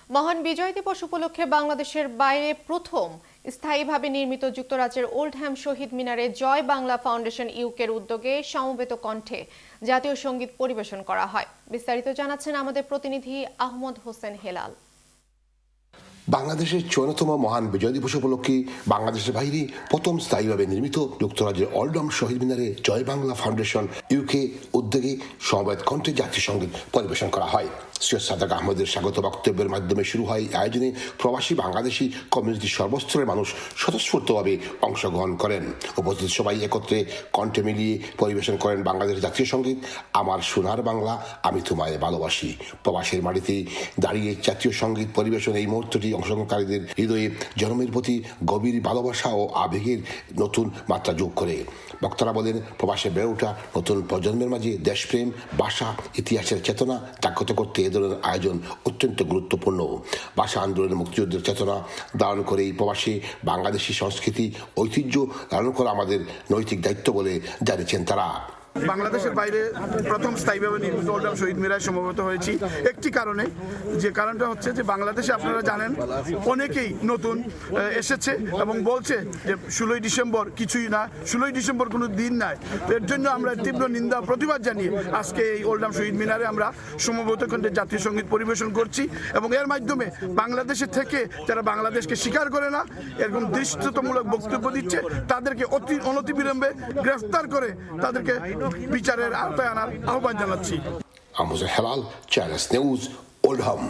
মহান বিজয় দিবস উপলক্ষে বাংলাদেশের বাইরে প্রথম স্থায়ীভাবে নির্মিত যুক্তরাজ্যের ওল্ডহ্যাম শহীদ মিনারে জয় বাংলা ফাউন্ডেশন ইউকের উদ্যোগে সমবেত কণ্ঠে জাতীয় সঙ্গীত পরিবেশন করা হয়। বিস্তারিত জানাচ্ছেন আমাদের প্রতিনিধি আহমদ হোসেন হেলাল। বাংলাদেশের 54তম মহান বিজয় দিবস উপলক্ষে বাংলাদেশের বাইরে প্রথম স্থায়ীভাবে নির্মিত যুক্তরাজ্যের ওল্ডহ্যাম শহীদ মিনারে জয় বাংলা ফাউন্ডেশন ইউকে উদ্যোগে সমবেত কণ্ঠে জাতীয় সঙ্গীত পরিবেশন করা হয়। সৈয়দ সাদেক আহমেদের স্বাগত বক্তব্যের মাধ্যমে শুরু হয় আয়োজনে। প্রবাসী বাংলাদেশি কমিউনিটির সর্বস্তরের মানুষ স্বতঃস্ফূর্তভাবে অংশগ্রহণ করেন। উপস্থিত সবাই একত্রে কণ্ঠে মিলিয়ে পরিবেশন করেন বাংলাদেশের জাতীয় সঙ্গীত আমার সোনার বাংলা আমি তোমায় ভালোবাসি। প্রবাসের মাটিতে দাঁড়িয়ে জাতীয় সঙ্গীত পরিবেশন এই মুহূর্তটি অংশগ্রহণকারীদের হৃদয়ে জন্মের প্রতি গভীর ভালোবাসা ও আবেগের নতুন মাত্রা যোগ করে। বক্তারা বলেন, প্রবাসে বেড়ে ওঠা নতুন প্রজন্মের মাঝে দেশপ্রেম, ভাষা, ইতিহাসের চেতনা জাগ্রত করতে এ ধরনের আয়োজন অত্যন্ত গুরুত্বপূর্ণ। ভাষা আন্দোলনের মুক্তিযুদ্ধের চেতনা ধারণ করে এই প্রবাসে বাংলাদেশি সংস্কৃতি ঐতিহ্য ধারণ করা আমাদের নৈতিক দায়িত্ব বলে জানিয়েছেন তারা। বাংলাদেশের বাইরে প্রথম স্থায়ীভাবে নির্মিত ওল্ডহ্যাম শহীদ মিনারে সমবেত হয়েছি একটি কারণে, যে কারণটা হচ্ছে যে বাংলাদেশে আপনারা জানেন অনেকেই নতুন এসেছে এবং বলছে যে 16ই ডিসেম্বর কিছুই না, 16ই ডিসেম্বর কোনো দিন নাই। এর জন্য আমরা তীব্র নিন্দা প্রতিবাদ জানিয়ে আজকে এই ওল্ডহ্যাম শহীদ মিনারে আমরা সমবেত কণ্ঠে জাতীয় সঙ্গীত পরিবেশন করছি এবং এর মাধ্যমে বাংলাদেশের থেকে যারা বাংলাদেশকে স্বীকার করে না, এরকম দৃষ্টতামূলক বক্তব্য দিচ্ছে, তাদেরকে অনতিবিলম্বে গ্রেফতার করে তাদেরকে বিচারের আওতায় আনার আহ্বান জানাচ্ছি। Ahmed Hossain Helal, channel S news, Oldham.